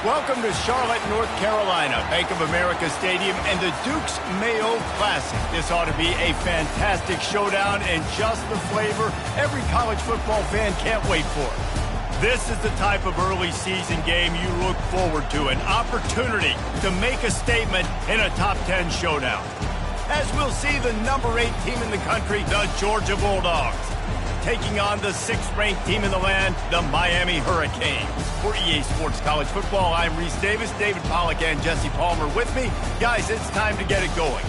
Welcome to Charlotte, North Carolina, Bank of America Stadium, and the Duke's Mayo Classic. This ought to be a fantastic showdown and just the flavor every college football fan can't wait for. This is the type of early season game you look forward to, an opportunity to make a statement in a top 10 showdown. As we'll see the number 8 team in the country, the Georgia Bulldogs, taking on the 6th-ranked team in the land, the Miami Hurricanes. For EA Sports College Football, I'm Reese Davis, David Pollack, and Jesse Palmer with me. Guys, it's time to get it going.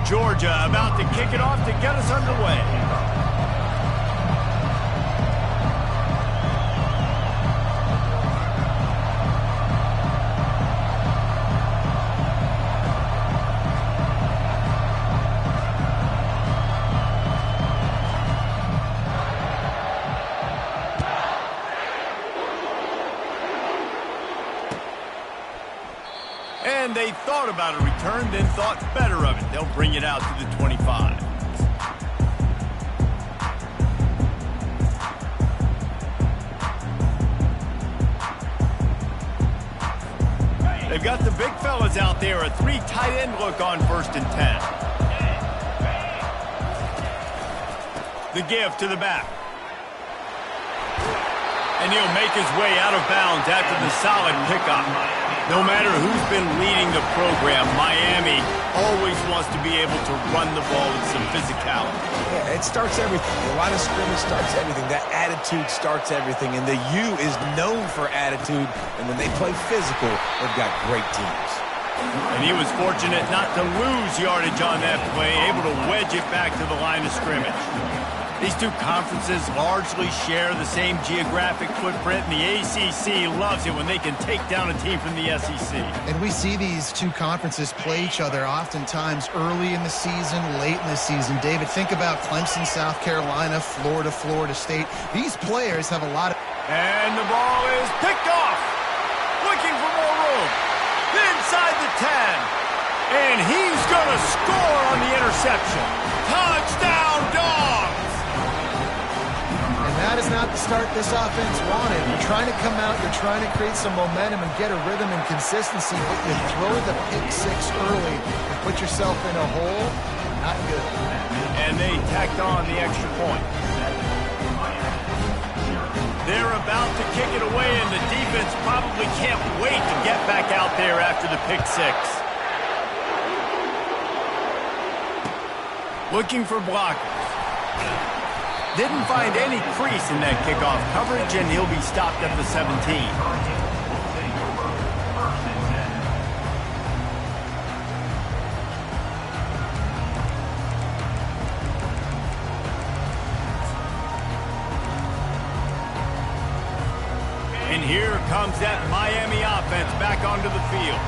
Georgia about to kick it off to get us underway. And they thought about a return, then thought better of it. They'll bring it out to the 25. They've got the big fellas out there, a 3 tight end look on 1st and 10. The give to the back. And he'll make his way out of bounds after the solid pickup. No matter who's been leading the program, Miami always wants to be able to run the ball with some physicality. Yeah, it starts everything. The line of scrimmage starts everything. That attitude starts everything. And the U is known for attitude. And when they play physical, they've got great teams. And he was fortunate not to lose yardage on that play, able to wedge it back to the line of scrimmage. These two conferences largely share the same geographic footprint, and the ACC loves it when they can take down a team from the SEC. And we see these two conferences play each other oftentimes early in the season, late in the season. David, think about Clemson, South Carolina, Florida, Florida State. These players have a lot of... And the ball is picked off. Looking for more room. Inside the 10. And he's going to score on the interception. Touchdown, Dogs! That is not the start this offense wanted. You're trying to come out, you're trying to create some momentum and get a rhythm and consistency, but you throw the pick 6 early and put yourself in a hole, not good. And they tacked on the extra point. They're about to kick it away, and the defense probably can't wait to get back out there after the pick 6. Looking for blockers. Didn't find any crease in that kickoff coverage, and he'll be stopped at the 17. And here comes that Miami offense back onto the field.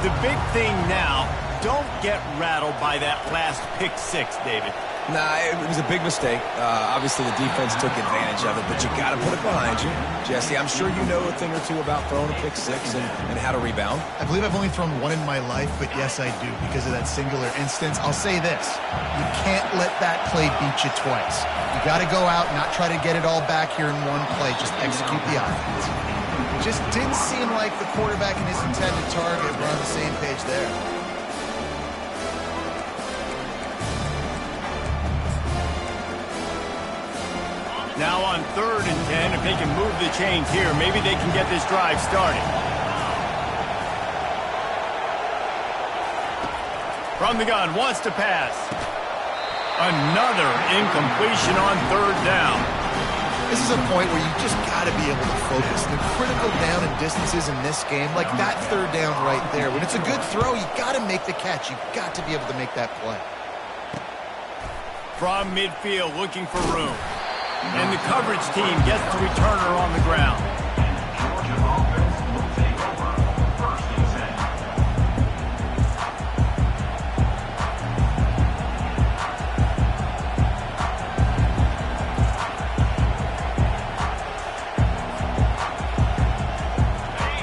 The big thing now, don't get rattled by that last pick 6, David. Nah, it was a big mistake. Obviously, the defense took advantage of it, but you got to put it behind you. Jesse, I'm sure you know a thing or two about throwing a pick 6 and how to rebound. I believe I've only thrown one in my life, but yes, I do, because of that singular instance. I'll say this. You can't let that play beat you twice. You got to go out, not try to get it all back here in one play. Just execute the offense. It just didn't seem like the quarterback and his intended target were on the same page there. Now on 3rd and 10, if they can move the chains here, maybe they can get this drive started. From the gun, wants to pass. Another incompletion on 3rd down. This is a point where you just got to be able to focus. The critical down and distances in this game, like that 3rd down right there. When it's a good throw, you got to make the catch. You got to be able to make that play. From midfield, looking for room. And the coverage team gets the returner on the ground.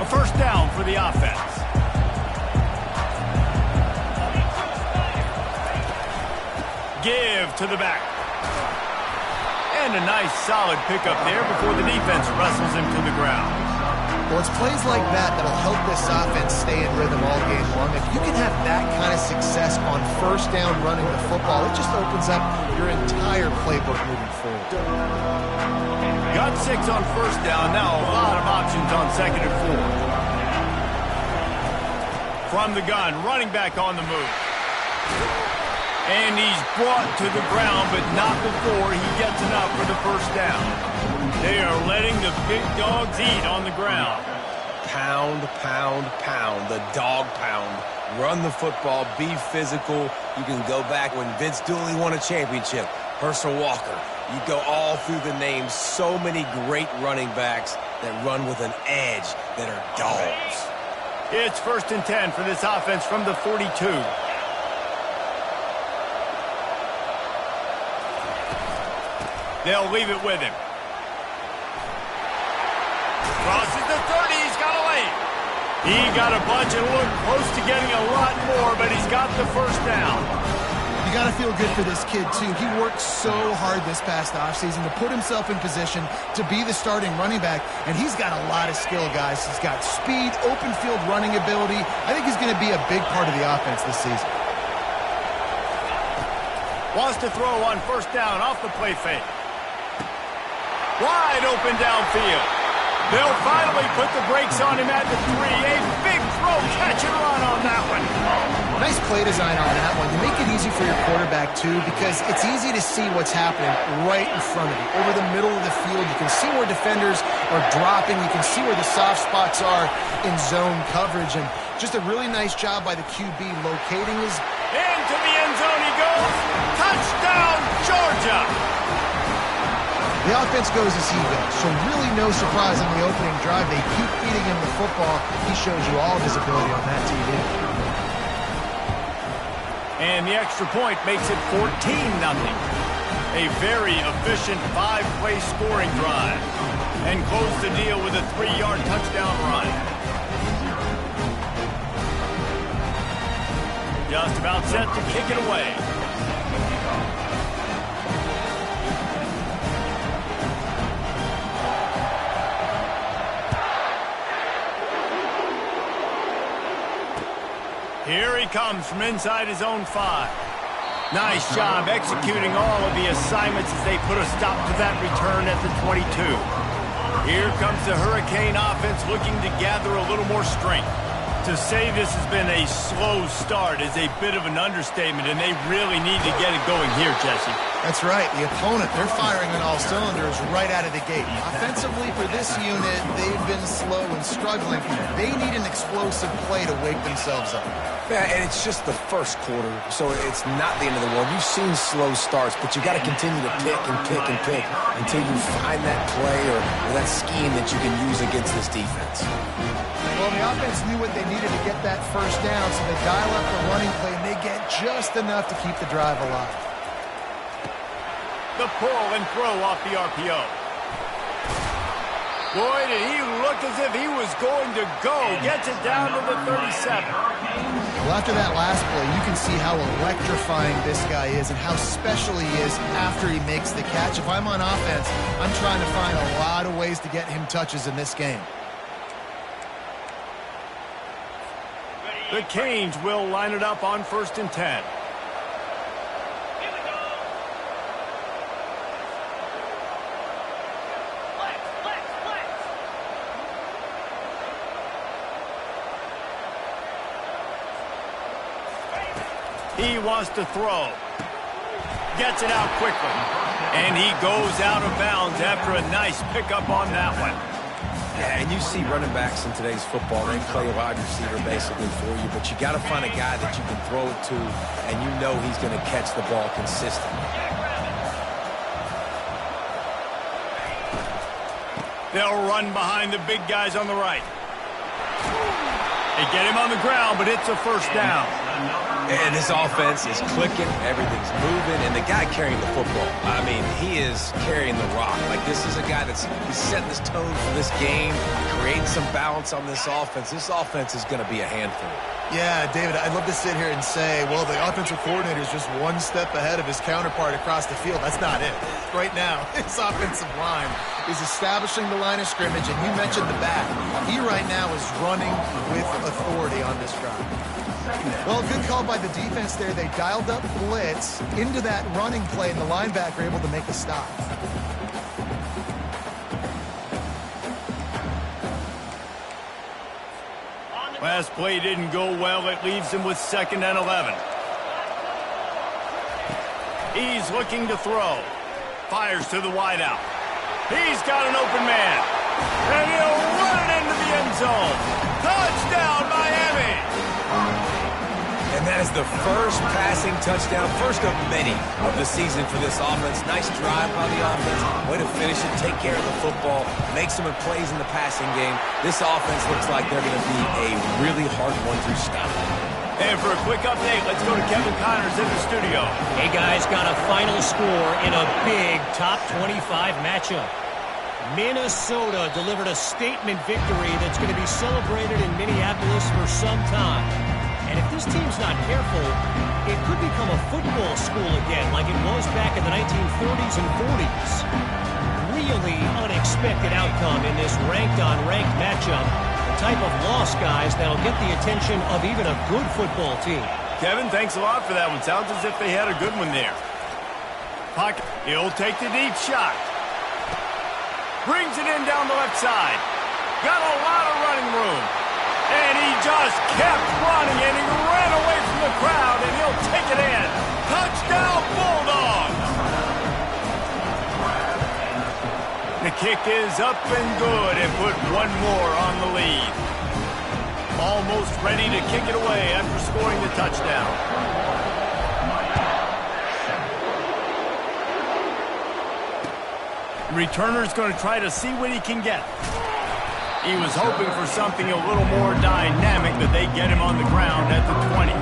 A first down for the offense. Give to the back. And a nice solid pickup there before the defense wrestles him to the ground. Well, it's plays like that that'll help this offense stay in rhythm all game long. If you can have that kind of success on first down running the football, it just opens up your entire playbook moving forward. Got 6 on first down. Now a lot of options on 2nd and 4. From the gun, running back on the move. And he's brought to the ground, but not before he gets enough for the first down. They are letting the big dogs eat on the ground. Pound, pound, pound. The dog pound. Run the football. Be physical. You can go back when Vince Dooley won a championship. Herschel Walker. You go all through the names. So many great running backs that run with an edge that are dogs. It's 1st and 10 for this offense from the 42. They'll leave it with him. Crosses the 30. He's got a lane. He got a bunch and looked close to getting a lot more, but he's got the first down. You got to feel good for this kid, too. He worked so hard this past offseason to put himself in position to be the starting running back, and he's got a lot of skill, guys. He's got speed, open field running ability. I think he's going to be a big part of the offense this season. Wants to throw on first down off the play fake. Wide open downfield. They'll finally put the brakes on him at the 3. A big throw, catch and run on that one. Nice play design on that one. You make it easy for your quarterback, too, because it's easy to see what's happening right in front of you. Over the middle of the field, you can see where defenders are dropping. You can see where the soft spots are in zone coverage. And just a really nice job by the QB locating his... Into the end zone he goes. Touchdown, Georgia. The offense goes as he goes, so really no surprise on the opening drive. They keep feeding him the football. He shows you all of his ability on that TV. And the extra point makes it 14-0. A very efficient 5-play scoring drive. And close the deal with a 3-yard touchdown run. Just about set to kick it away. Here he comes from inside his own 5. Nice job executing all of the assignments as they put a stop to that return at the 22. Here comes the Hurricane offense looking to gather a little more strength. To say this has been a slow start is a bit of an understatement, and they really need to get it going here, Jesse. That's right. The opponent, they're firing on all cylinders right out of the gate. Offensively, for this unit, they've been slow and struggling. They need an explosive play to wake themselves up. Yeah, and it's just the first quarter, so it's not the end of the world. You've seen slow starts, but you got to continue to pick and pick and pick until you find that play or that scheme that you can use against this defense. Well, the offense knew what they needed to get that first down, so they dial up the running play, and they get just enough to keep the drive alive. The pull and throw off the RPO. Boy, did he look as if he was going to go. Gets it down to the 37. Well, after that last play, you can see how electrifying this guy is and how special he is after he makes the catch. If I'm on offense, I'm trying to find a lot of ways to get him touches in this game. The Canes will line it up on 1st and 10. He wants to throw. Gets it out quickly. And he goes out of bounds after a nice pickup on that one. Yeah, and you see running backs in today's football, they play a wide receiver basically for you, but you got to find a guy that you can throw it to, and you know he's going to catch the ball consistently. They'll run behind the big guys on the right. They get him on the ground, but it's a first down. And this offense is clicking, everything's moving, and the guy carrying the football, I mean, he is carrying the rock. Like, this is a guy he's setting this tone for this game, creating some balance on this offense. This offense is going to be a handful. Yeah, David, I'd love to sit here and say, well, the offensive coordinator is just one step ahead of his counterpart across the field. That's not it. Right now, his offensive line is establishing the line of scrimmage, and you mentioned the back. He right now is running with authority on this drive. Well, good call by the defense there. They dialed up blitz into that running play, and the linebacker able to make a stop. Last play didn't go well. It leaves him with 2nd and 11. He's looking to throw. Fires to the wideout. He's got an open man. And he'll run it into the end zone. Touchdown, Miami! And that is the first passing touchdown, first of many of the season for this offense. Nice drive by the offense. Way to finish it, take care of the football, make some plays in the passing game. This offense looks like they're going to be a really hard one to stop. And for a quick update, let's go to Kevin Connors in the studio. Hey, guys, got a final score in a big top 25 matchup. Minnesota delivered a statement victory that's going to be celebrated in Minneapolis for some time. And if this team's not careful, it could become a football school again like it was back in the 1930s and 40s. Really unexpected outcome in this ranked-on-ranked matchup. The type of loss, guys, that'll get the attention of even a good football team. Kevin, thanks a lot for that one. Sounds as if they had a good one there. Pocket. He'll take the deep shot. Brings it in down the left side. Got a lot of running room. And he just kept running, and he ran away from the crowd, and he'll take it in. Touchdown, Bulldogs! The kick is up and good, and put one more on the lead. Almost ready to kick it away after scoring the touchdown. Returner's going to try to see what he can get. He was hoping for something a little more dynamic, but they get him on the ground at the 20.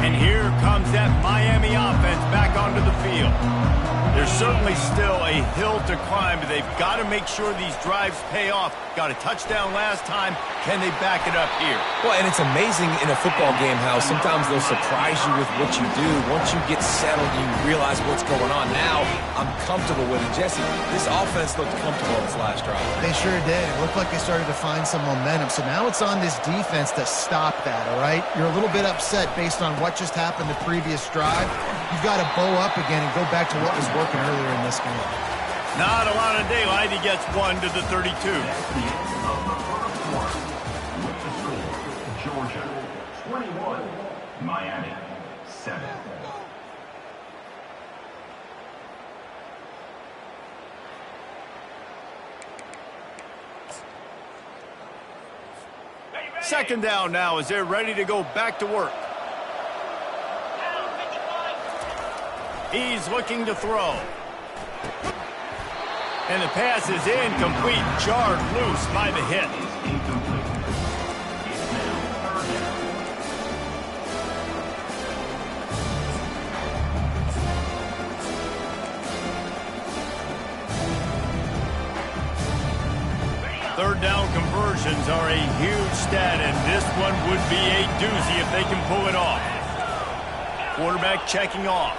And here comes that Miami offense back onto the field. There's certainly still a hill to climb, but they've got to make sure these drives pay off. Got a touchdown last time. Can they back it up here? Well, and it's amazing in a football game how sometimes they'll surprise you with what you do. Once you get settled, you realize what's going on. Now, I'm comfortable with it. Jesse, this offense looked comfortable in this last drive. They sure did. It looked like they started to find some momentum. So now it's on this defense to stop that, all right? You're a little bit upset based on what just happened the previous drive. You've got to bow up again and go back to what was working earlier in this game. Not a lot of daylight. He gets one to the 32. Georgia 21, Miami 7. Second down now as they're ready to go back to work. He's looking to throw. And the pass is incomplete, jarred loose by the hit. Third down conversions are a huge stat, and this one would be a doozy if they can pull it off. Quarterback checking off.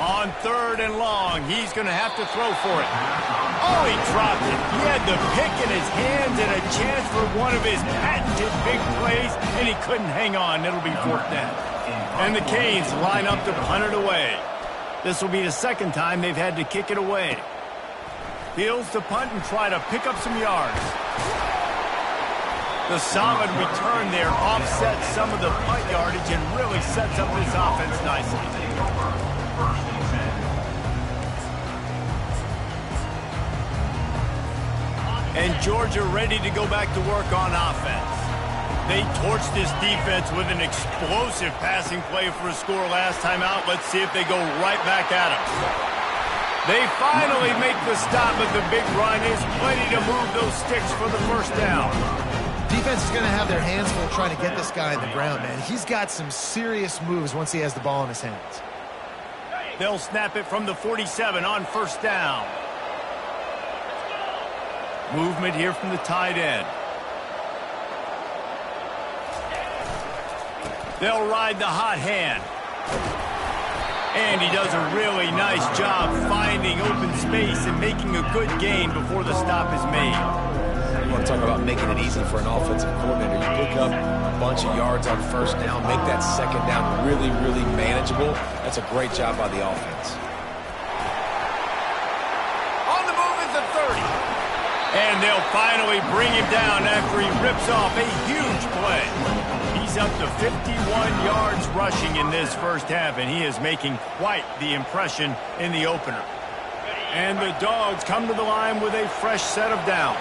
On 3rd and long, he's going to have to throw for it. Oh, he dropped it. He had the pick in his hands and a chance for one of his patented big plays, and he couldn't hang on. It'll be 4th down. And the Canes line up to punt it away. This will be the second time they've had to kick it away. Fields to punt and try to pick up some yards. The solid return there offsets some of the punt yardage and really sets up this offense nicely. And Georgia ready to go back to work on offense. They torched this defense with an explosive passing play for a score last time out. Let's see if they go right back at him. They finally make the stop, but the big run is plenty to move those sticks for the first down. Defense is going to have their hands full trying to get this guy in the ground, man. He's got some serious moves once he has the ball in his hands. They'll snap it from the 47 on first down. Movement here from the tight end. They'll ride the hot hand. And he does a really nice job finding open space and making a good gain before the stop is made. You want to talk about making it easy for an offensive coordinator. You pick up a bunch of yards on first down, make that second down really, really manageable. That's a great job by the offense. On the move is the 30. And they'll finally bring him down after he rips off a huge play. He's up to 51 yards rushing in this first half, and he is making quite the impression in the opener. And the Dogs come to the line with a fresh set of downs.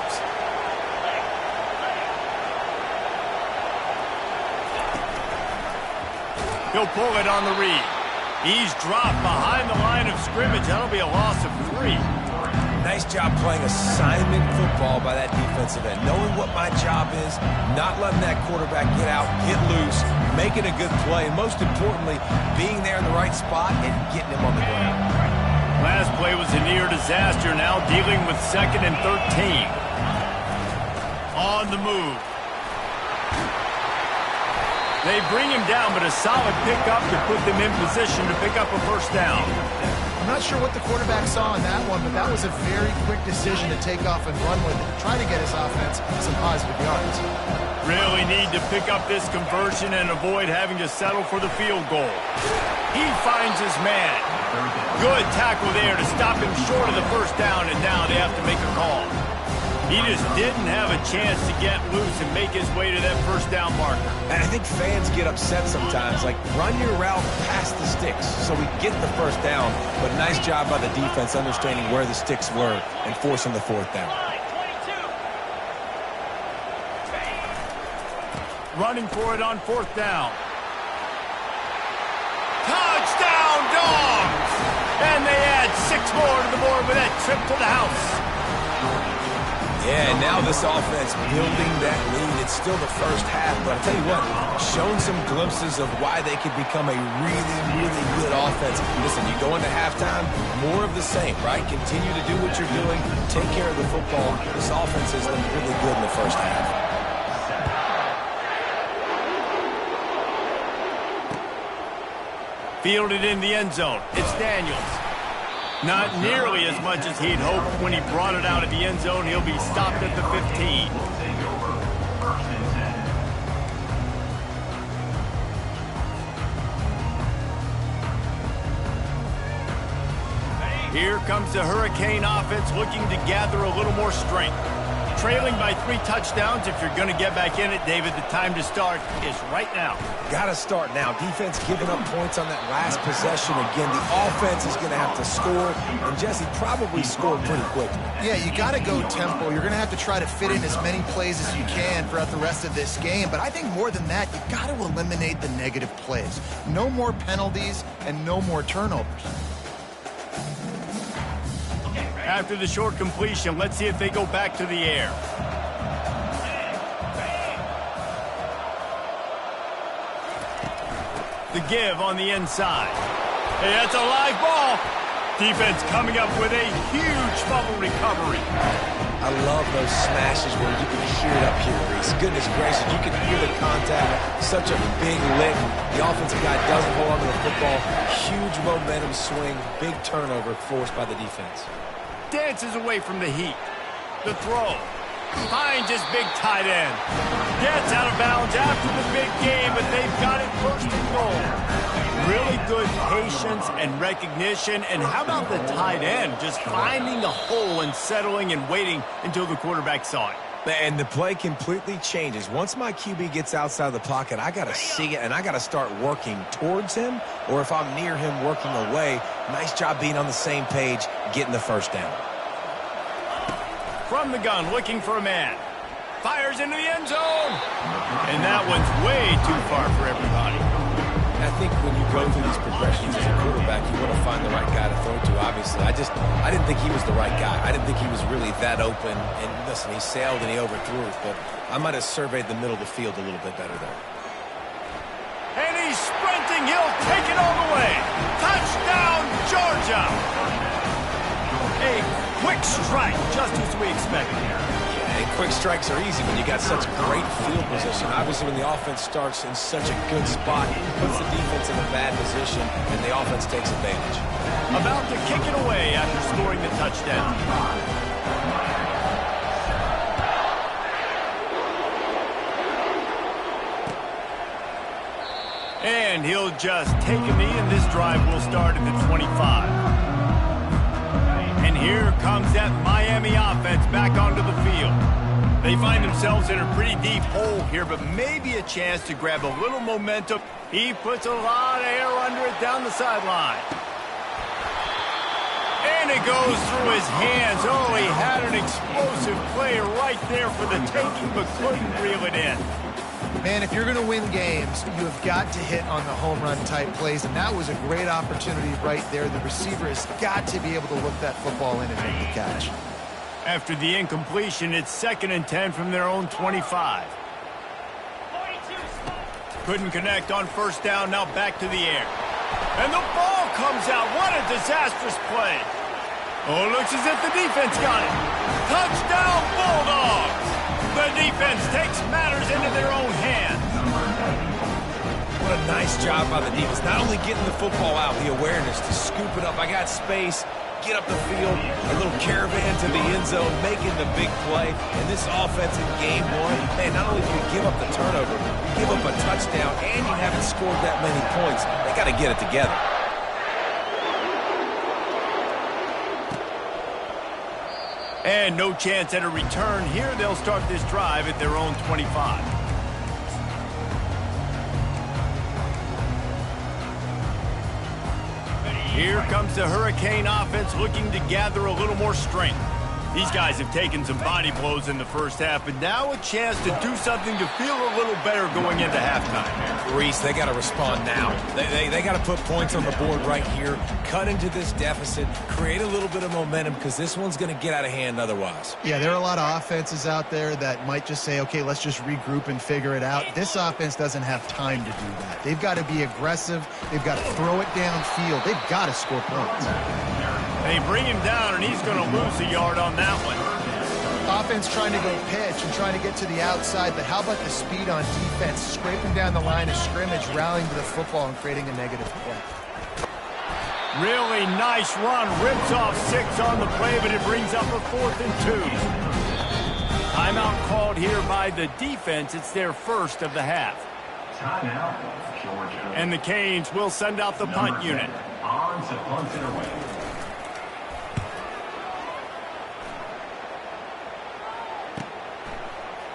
He'll pull it on the read. He's dropped behind the line of scrimmage. That'll be a loss of 3. Nice job playing assignment football by that defensive end. Knowing what my job is, not letting that quarterback get out, get loose, making a good play, and most importantly, being there in the right spot and getting him on the ground. Last play was a near disaster. Now dealing with 2nd and 13. On the move. They bring him down, but a solid pickup to put them in position to pick up a first down. I'm not sure what the quarterback saw in that one, but that was a very quick decision to take off and run with it, try to get his offense some positive yards. Really need to pick up this conversion and avoid having to settle for the field goal. He finds his man. Good tackle there to stop him short of the first down, and now they have to make a call. He just didn't have a chance to get loose and make his way to that first down marker. And I think fans get upset sometimes, like run your route past the sticks so we get the first down. But nice job by the defense understanding where the sticks were and forcing the 4th down. Running for it on 4th down. Touchdown, Dogs! And they add 6 more to the board with that trip to the house. Yeah, and now this offense building that lead. It's still the first half, but I'll tell you what, shown some glimpses of why they could become a really, really good offense. Listen, you go into halftime, more of the same, right? Continue to do what you're doing, take care of the football. This offense has been really good in the first half. Fielded in the end zone. It's Daniels. Not nearly as much as he'd hoped when he brought it out of the end zone. He'll be stopped at the 15. Here comes the Hurricane offense looking to gather a little more strength. Trailing by 3 touchdowns. If you're going to get back in it, David, the time to start is right now. Got to start now. Defense giving up points on that last possession. Again, the offense is going to have to score, and Jesse probably scored pretty quickly. Yeah, you got to go tempo. You're going to have to try to fit in as many plays as you can throughout the rest of this game. But I think more than that, you got to eliminate the negative plays. No more penalties and no more turnovers. After the short completion, let's see if they go back to the air. The give on the inside. Hey, that's a live ball. Defense coming up with a huge fumble recovery. I love those smashes where you can hear it up here, Reese. Goodness gracious, you can hear the contact. Such a big lick. The offensive guy doesn't hold on to the football. Huge momentum swing. Big turnover forced by the defense. Dances away from the heat. The throw. Finds his big tight end. Gets out of bounds after the big game, but they've got it 1st and goal. Really good patience and recognition. And how about the tight end just finding a hole and settling and waiting until the quarterback saw it? And the play completely changes. Once my QB gets outside of the pocket, I got to see it, and I got to start working towards him, or if I'm near him, working away. Nice job being on the same page, getting the first down. From the gun, looking for a man. Fires into the end zone. And that one's way too far for everybody. I think when you go through these progressions as a quarterback, you want to find the right guy to throw to, obviously. I didn't think he was the right guy. I didn't think he was really that open. And listen, he sailed and he overthrew it, but I might have surveyed the middle of the field a little bit better there. And he's sprinting. He'll take it all the way. Touchdown, Georgia. A quick strike, just as we expected. And quick strikes are easy when you got such great field position. Obviously, when the offense starts in such a good spot, it puts the defense in a bad position, and the offense takes advantage. About to kick it away after scoring the touchdown. And he'll just take a knee, and this drive will start at the 25. And here comes that Miami offense back onto the field. They find themselves in a pretty deep hole here, but maybe a chance to grab a little momentum. He puts a lot of air under it down the sideline. And it goes through his hands. Oh, he had an explosive play right there for the taking, but couldn't reel it in. Man, if you're going to win games, you have got to hit on the home run type plays, and that was a great opportunity right there. The receiver has got to be able to look that football in and make the catch. After the incompletion, it's 2nd and 10 from their own 25. Couldn't connect on first down, now back to the air. And the ball comes out. What a disastrous play. Oh, looks as if the defense got it. Touchdown, Bulldogs! The defense takes matters into their own hands. What a nice job by the defense. Not only getting the football out, the awareness to scoop it up. I got space, get up the field, a little caravan to the end zone, making the big play. And this offense in game one, man, not only do you give up the turnover, you give up a touchdown, and you haven't scored that many points. They got to get it together. And no chance at a return here. They'll start this drive at their own 25. Here comes the Hurricane offense looking to gather a little more strength. These guys have taken some body blows in the first half, but now a chance to do something to feel a little better going into halftime. Reese, they got to respond now. They got to put points on the board right here, cut into this deficit, create a little bit of momentum, because this one's going to get out of hand otherwise. Yeah, there are a lot of offenses out there that might just say, okay, let's just regroup and figure it out. This offense doesn't have time to do that. They've got to be aggressive. They've got to throw it downfield. They've got to score points. They bring him down, and he's going to lose a yard on that one. Offense trying to go pitch and trying to get to the outside, but how about the speed on defense, scraping down the line of scrimmage, rallying to the football, and creating a negative play. Really nice run. Rips off 6 on the play, but it brings up a 4th and 2. Timeout called here by the defense. It's their first of the half. Timeout, Georgia. And the Canes will send out the punt unit. On to punt it away.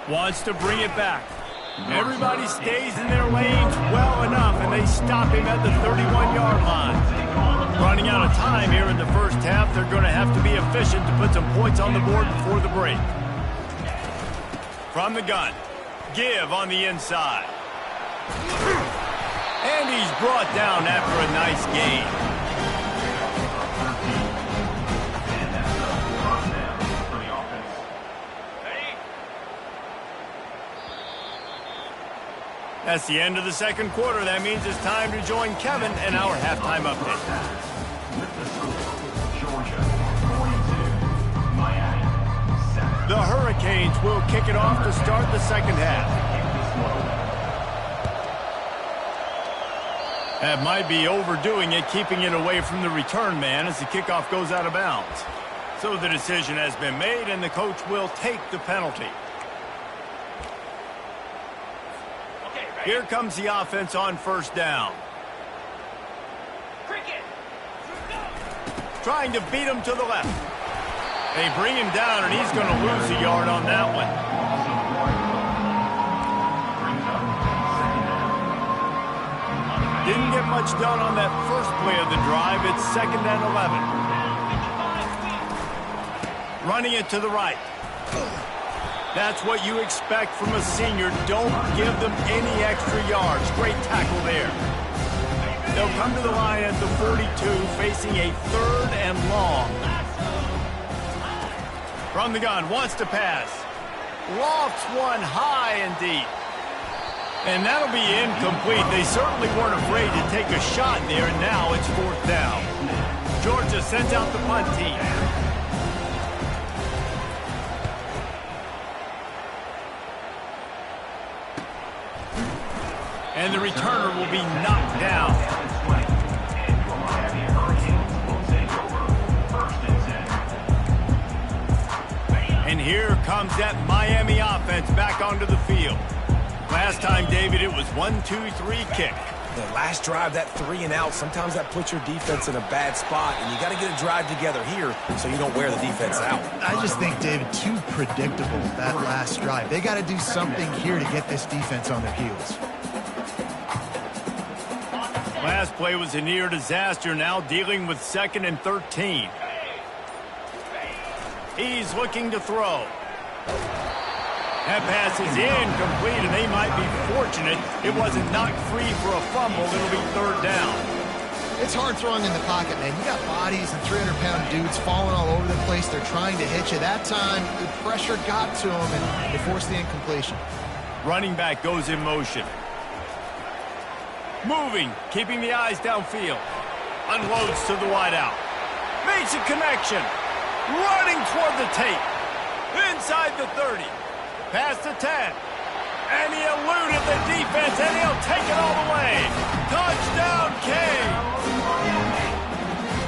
Wants to bring it back. Everybody stays in their lanes well enough, and they stop him at the 31-yard line. Running out of time here in the first half, they're going to have to be efficient to put some points on the board before the break. From the gun, Give on the inside. And he's brought down after a nice gain. That's the end of the second quarter. That means it's time to join Kevin and our halftime update. Georgia 42, Miami 7. The Hurricanes will kick it off to start the second half. That might be overdoing it, keeping it away from the return man as the kickoff goes out of bounds. So the decision has been made, and the coach will take the penalty. Here comes the offense on first down. Trying to beat him to the left. They bring him down, and he's going to lose a yard on that one. Didn't get much done on that first play of the drive. It's 2nd and 11. Running it to the right. That's what you expect from a senior. Don't give them any extra yards. Great tackle there. They'll come to the line at the 42, facing a 3rd and long. From the gun, wants to pass. Lofts one high and deep. And that'll be incomplete. They certainly weren't afraid to take a shot there, and now it's 4th down. Georgia sends out the punt team. And the returner will be knocked down. And here comes that Miami offense back onto the field. Last time, David, it was 1-2-3 kick. The last drive, that 3 and out, sometimes that puts your defense in a bad spot, and you got to get a drive together here so you don't wear the defense out. I just think, David, too predictable, that last drive. They got to do something here to get this defense on their heels. Last play was a near disaster, now dealing with 2nd and 13. He's looking to throw. That pass is incomplete, and they might be fortunate it wasn't knocked free for a fumble. It'll be 3rd down. It's hard throwing in the pocket, man. You got bodies and 300-pound dudes falling all over the place. They're trying to hit you. That time, the pressure got to them, and they forced the incompletion. Running back goes in motion. Moving, keeping the eyes downfield. Unloads to the wideout. Makes a connection. Running toward the tape. Inside the 30. Past the 10. And he eluded the defense, and he'll take it all the way. Touchdown, King.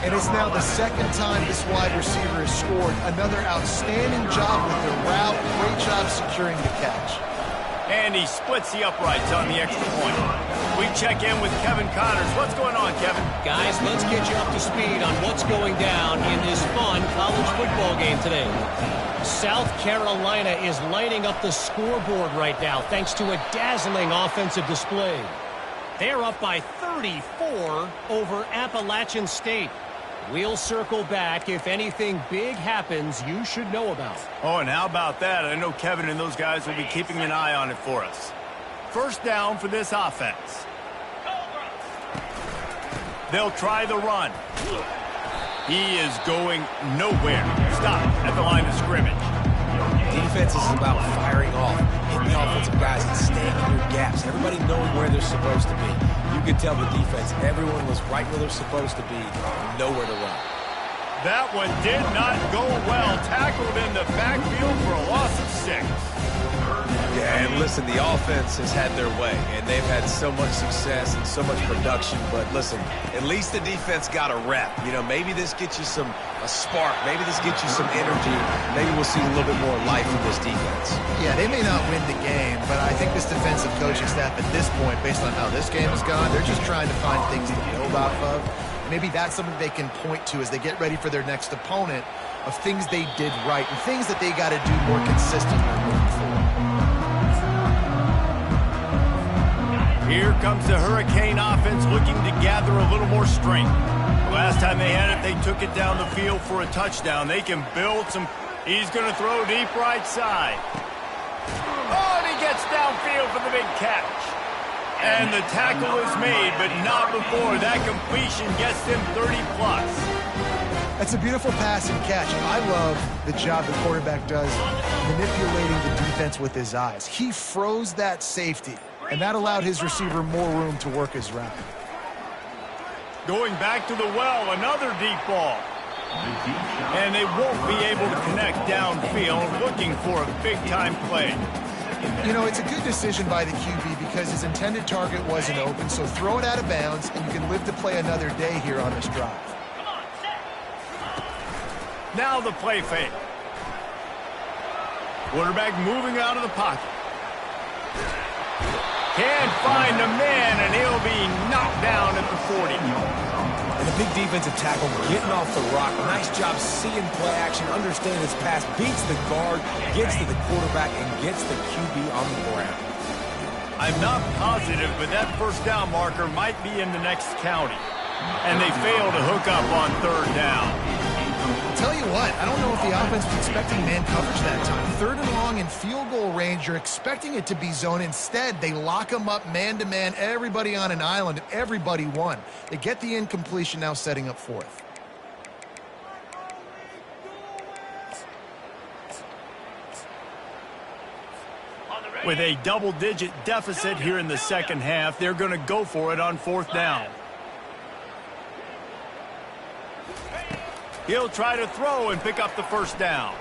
And it's now the 2nd time this wide receiver has scored. Another outstanding job with the route. Great job securing the catch. And he splits the uprights on the extra point. We check in with Kevin Connors. What's going on, Kevin? Guys, let's get you up to speed on what's going down in this fun college football game today. South Carolina is lighting up the scoreboard right now thanks to a dazzling offensive display. They're up by 34 over Appalachian State. We'll circle back if anything big happens you should know about. Oh, and how about that? I know Kevin and those guys will be keeping an eye on it for us. 1st down for this offense. They'll try the run. He is going nowhere. Stop at the line of scrimmage. Defense is about firing off, hitting the offensive guys and staying in your gaps. Everybody knowing where they're supposed to be. You could tell the defense, everyone was right where they're supposed to be, nowhere to run. That one did not go well. Tackled in the backfield for a loss of 6. Yeah, and listen, the offense has had their way, and they've had so much success and so much production. But listen, at least the defense got a rep. You know, maybe this gets you a spark. Maybe this gets you some energy. Maybe we'll see a little bit more life in this defense. Yeah, they may not win the game, but I think this defensive coaching staff at this point, based on how this game has gone, they're just trying to find things to build off of. Maybe that's something they can point to as they get ready for their next opponent of things they did right and things that they got to do more consistently moving forward. Here comes the Hurricane offense looking to gather a little more strength. The last time they had it, they took it down the field for a touchdown. They can build some. He's going to throw deep right side. Oh, and he gets downfield for the big catch. And the tackle is made, but not before. That completion gets them 30-plus. That's a beautiful pass and catch. I love the job the quarterback does manipulating the defense with his eyes. He froze that safety, and that allowed his receiver more room to work his route. Going back to the well, another deep ball. And they won't be able to connect downfield, looking for a big-time play. You know, it's a good decision by the QB because his intended target wasn't open, so throw it out of bounds, and you can live to play another day here on this drive. Now the play fake. Quarterback moving out of the pocket. Can't find a man, and he'll be knocked down at the 40. And a big defensive tackle getting off the rock. Nice job seeing play action, understanding his pass, beats the guard, gets to the quarterback, and gets the QB on the ground. I'm not positive, but that 1st down marker might be in the next county. And they fail to hook up on 3rd down. tell you what, I don't know if the offense was expecting man coverage that time. 3rd and long in field goal range, you're expecting it to be zone. Instead, they lock them up man-to-man, everybody on an island, and everybody won. They get the incompletion, now setting up 4th. With a double-digit deficit here in the second half, they're going to go for it on 4th down. He'll try to throw and pick up the 1st down.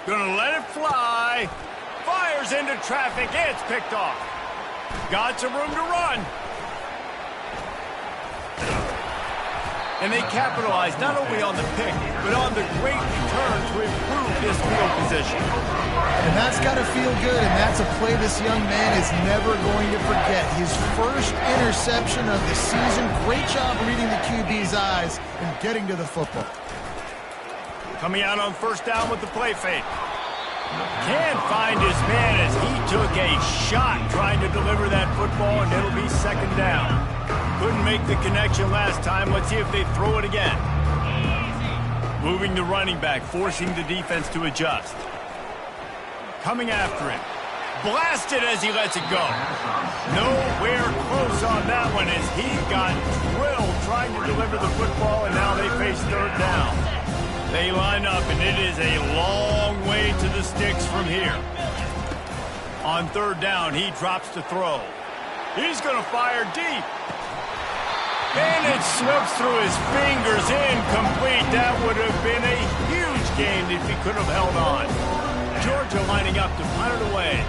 Gonna let it fly. Fires into traffic. It's picked off. Got some room to run. And they capitalize not only on the pick, but on the great return to improve this field position. And that's got to feel good, and that's a play this young man is never going to forget. His first interception of the season. Great job reading the QB's eyes and getting to the football. Coming out on 1st down with the play fake. Can't find his man as he took a shot trying to deliver that football, and it'll be 2nd down. Couldn't make the connection last time. Let's see if they throw it again. Moving the running back, forcing the defense to adjust. Coming after it. Blasted as he lets it go. Nowhere close on that one as he got drilled trying to deliver the football, and now they face 3rd down. They line up, and it is a long way to the sticks from here. On 3rd down, he drops to throw. He's going to fire deep. And it slips through his fingers, incomplete. That would have been a huge gain if he could have held on. Georgia lining up to punt it away.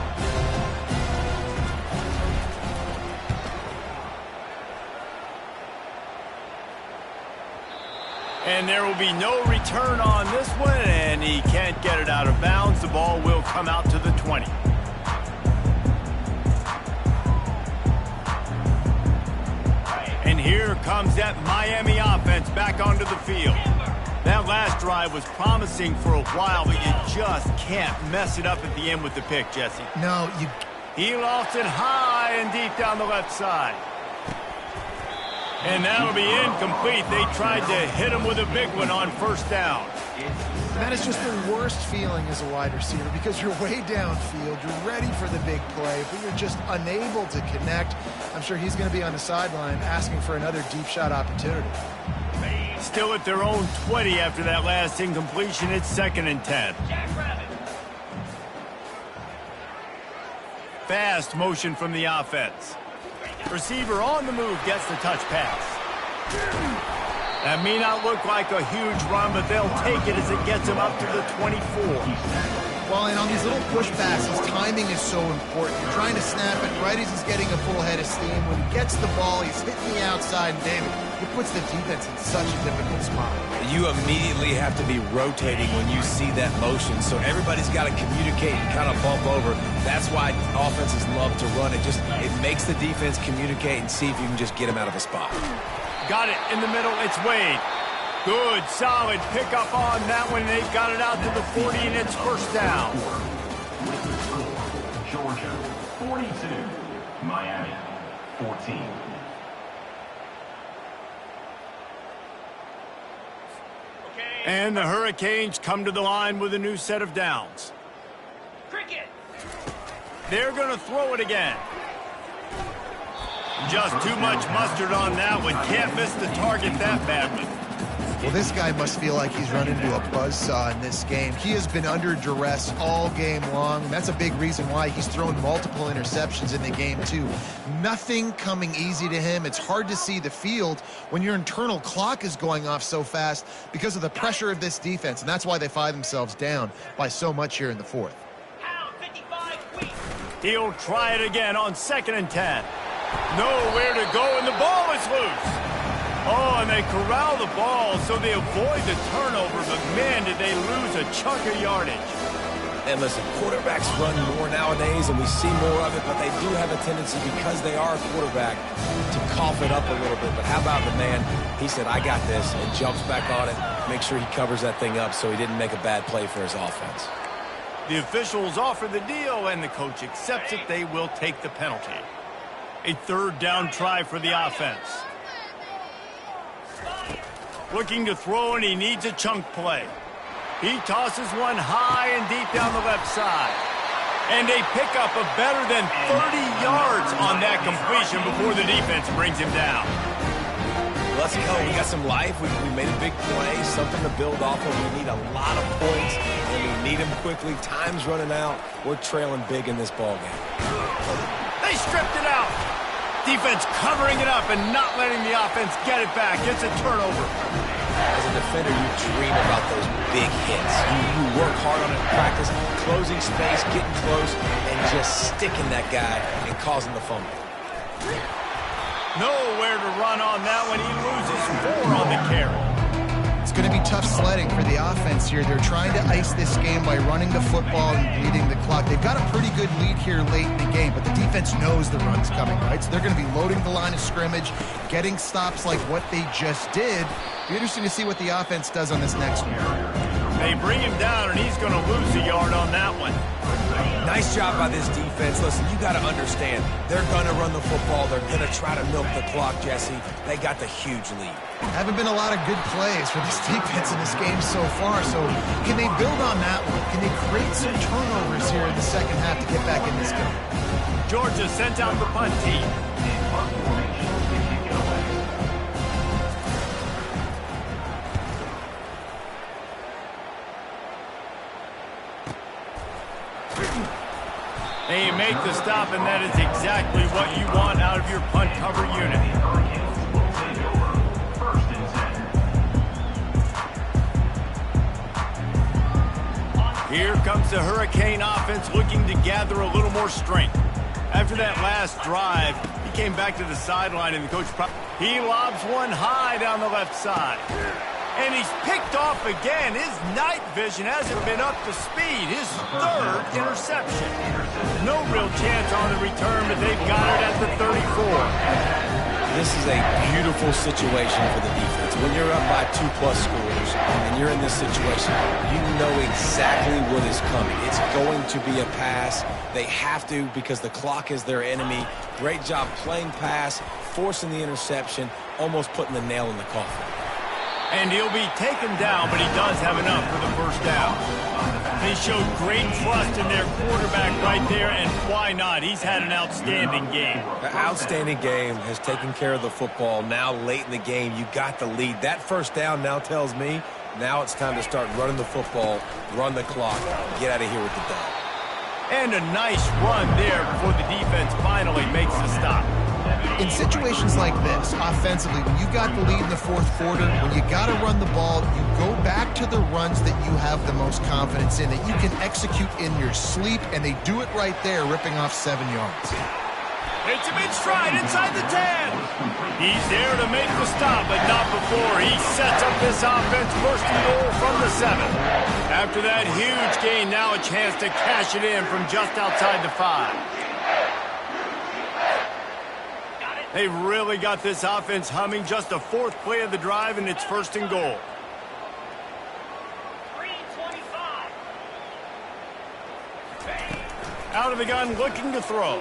And there will be no return on this one, and he can't get it out of bounds. The ball will come out to the 20. And here comes that Miami offense back onto the field. That last drive was promising for a while, but you just can't mess it up at the end with the pick, Jesse. No, you... He lost it high and deep down the left side. And that'll be incomplete. They tried to hit him with a big one on 1st down. That is just the worst feeling as a wide receiver because you're way downfield, you're ready for the big play, but you're just unable to connect. I'm sure he's going to be on the sideline asking for another deep shot opportunity. Still at their own 20 after that last incompletion. It's 2nd and 10. Fast motion from the offense. Receiver on the move gets the touch pass. That may not look like a huge run, but they'll take it as it gets him up to the 24. Well, and on these little push passes, timing is so important. You're trying to snap it right as he's getting a full head of steam. When he gets the ball, he's hitting the outside, and David, it puts the defense in such a difficult spot. You immediately have to be rotating when you see that motion, so everybody's got to communicate and kind of bump over. That's why offenses love to run it. It makes the defense communicate and see if you can just get him out of a spot. Got it in the middle. It's Wade. Good, solid pickup on that one. They got it out to the 40, and it's 1st down. Georgia, 42. Miami, 14. And the Hurricanes come to the line with a new set of downs. Cricket. They're going to throw it again. Just too much mustard on that one. Can't miss the target that badly. Well, this guy must feel like he's run into a buzzsaw in this game. He has been under duress all game long, and that's a big reason why he's thrown multiple interceptions in the game, too. Nothing coming easy to him. It's hard to see the field when your internal clock is going off so fast because of the pressure of this defense, and that's why they find themselves down by so much here in the 4th. He'll try it again on 2nd and 10. Nowhere to go, and the ball is loose. Oh, and they corral the ball so they avoid the turnover, but man, did they lose a chunk of yardage. And listen, quarterbacks run more nowadays, and we see more of it, but they do have a tendency, because they are a quarterback, to cough it up a little bit. But how about the man? He said, I got this, and jumps back on it, make sure he covers that thing up so he didn't make a bad play for his offense. The officials offer the deal, and the coach accepts it. They will take the penalty. A 3rd down try for the offense. Looking to throw, and he needs a chunk play. He tosses one high and deep down the left side. And a pickup of better than 30 yards on that completion before the defense brings him down. Let's go. We got some life. We made a big play, something to build off of. We need a lot of points, and we need them quickly. Time's running out. We're trailing big in this ballgame. They stripped it out. Defense covering it up and not letting the offense get it back. It's a turnover. As a defender, you dream about those big hits. You work hard on it in practice, closing space, getting close, and just sticking that guy and causing the fumble. Nowhere to run on that one. He loses 4 on the carry. It's going to be tough sledding for the offense here. They're trying to ice this game by running the football and bleeding the clock. They've got a pretty good lead here late in the game, but the defense knows the run's coming, right? So they're going to be loading the line of scrimmage, getting stops like what they just did. Be interesting to see what the offense does on this next one. They bring him down, and he's going to lose a yard on that one. Nice job by this defense. Listen, you got to understand, they're going to run the football. They're going to try to milk the clock, Jesse. They got the huge lead. Haven't been a lot of good plays for this defense in this game so far, so can they build on that one? Can they create some turnovers here in the second half to get back in this game? Georgia sent out the punt team. And you make the stop, and that is exactly what you want out of your punt cover unit. Here comes the Hurricane offense looking to gather a little more strength. After that last drive, he came back to the sideline, and the coach he lobs one high down the left side. And he's picked off again. His night vision hasn't been up to speed. His 3rd interception. No real chance on the return, but they've got it at the 34. This is a beautiful situation for the defense. When you're up by 2+ scores and you're in this situation, you know exactly what is coming. It's going to be a pass. They have to because the clock is their enemy. Great job playing pass, forcing the interception, almost putting the nail in the coffin. And he'll be taken down, but he does have enough for the first down. They showed great trust in their quarterback right there, and why not? He's had an outstanding game. An outstanding game, has taken care of the football. Now late in the game, you got the lead. That first down now tells me now it's time to start running the football, run the clock, get out of here with the dub. And a nice run there before the defense finally makes the stop. In situations like this, offensively, when you got the lead in the 4th quarter, when you got to run the ball, you go back to the runs that you have the most confidence in, that you can execute in your sleep, and they do it right there, ripping off 7 yards. It's a mid-stride inside the 10. He's there to make the stop, but not before he sets up this offense first and goal from the 7. After that huge gain, now a chance to cash it in from just outside the 5. They really got this offense humming. Just the 4th play of the drive, and it's 1st and goal. 3:25. Out of the gun, looking to throw.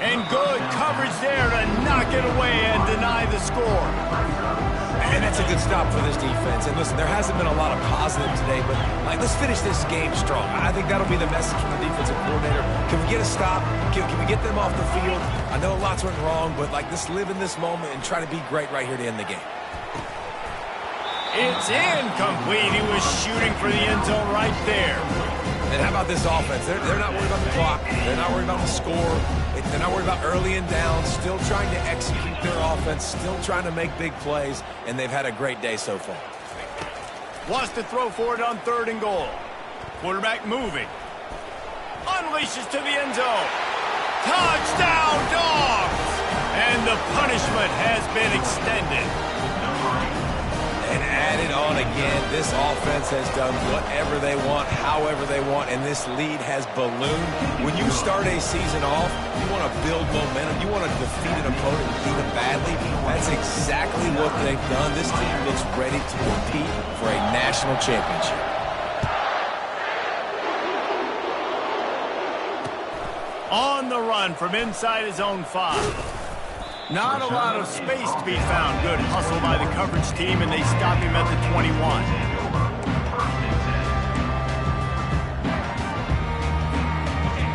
And good coverage there to knock it away and deny the score. And that's a good stop for this defense. And listen, there hasn't been a lot of positive today, but let's finish this game strong. I think that'll be the message from the defensive coordinator. Can we get a stop? Can we get them off the field? I know lots went wrong, but let's live in this moment and try to be great right here to end the game. It's incomplete. He was shooting for the end zone right there. And how about this offense? They're not worried about the clock. They're not worried about the score. They're not worried about early and down. Still trying to execute their offense. Still trying to make big plays. And they've had a great day so far. Wants to throw for it on 3rd and goal. Quarterback moving. Unleashes to the end zone. Touchdown, Dogs! And the punishment has been extended. And added on again, this offense has done whatever they want, however they want, and this lead has ballooned. When you start a season off, you want to build momentum. You want to defeat an opponent and beat them badly. That's exactly what they've done. This team looks ready to compete for a national championship. On the run from inside his own 5. Not a lot of space to be found. Good hustle by the coverage team, and they stop him at the 21.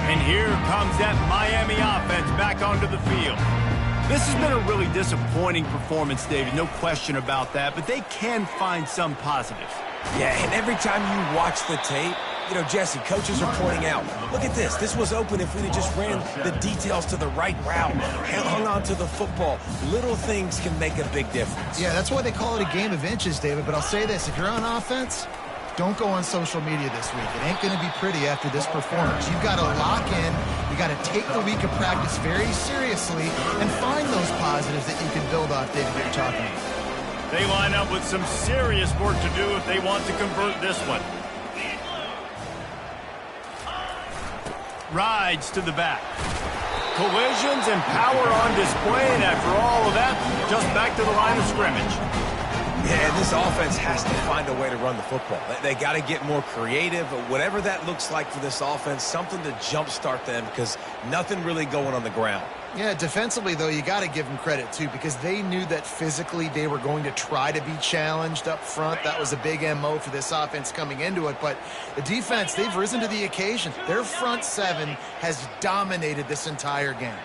And here comes that Miami offense back onto the field. This has been a really disappointing performance, David, no question about that, but they can find some positives. Yeah, and every time you watch the tape, you know, Jesse, coaches are pointing out, look at this. This was open if we'd have just ran the details to the right route, hung on to the football. Little things can make a big difference. Yeah, that's why they call it a game of inches, David. But I'll say this, if you're on offense, don't go on social media this week. It ain't going to be pretty after this performance. You've got to lock in. You got to take the week of practice very seriously and find those positives that you can build off, David, that you're talking about. They line up with some serious work to do if they want to convert this one. Rides to the back. Collisions and power on display, and after all of that, just back to the line of scrimmage. Yeah, this offense has to find a way to run the football. They got to get more creative, whatever that looks like for this offense, something to jumpstart them because nothing really going on the ground. Yeah, defensively, though, you got to give them credit, too, because they knew that physically they were going to try to be challenged up front. That was a big MO for this offense coming into it. But the defense, they've risen to the occasion. Their front seven has dominated this entire game.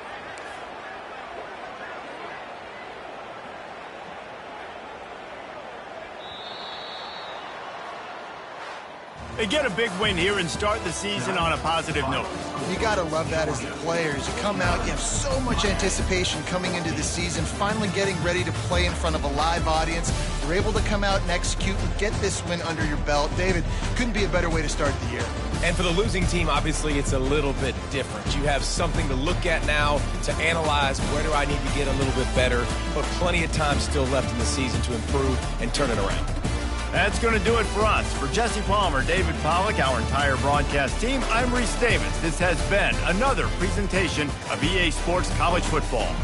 They get a big win here and start the season on a positive note. You got to love that as the players. You come out, you have so much anticipation coming into the season, finally getting ready to play in front of a live audience. You're able to come out and execute and get this win under your belt. David, couldn't be a better way to start the year. And for the losing team, obviously, it's a little bit different. You have something to look at now to analyze where do I need to get a little bit better, but plenty of time still left in the season to improve and turn it around. That's going to do it for us. For Jesse Palmer, David Pollack, our entire broadcast team, I'm Reese Davis. This has been another presentation of EA Sports College Football.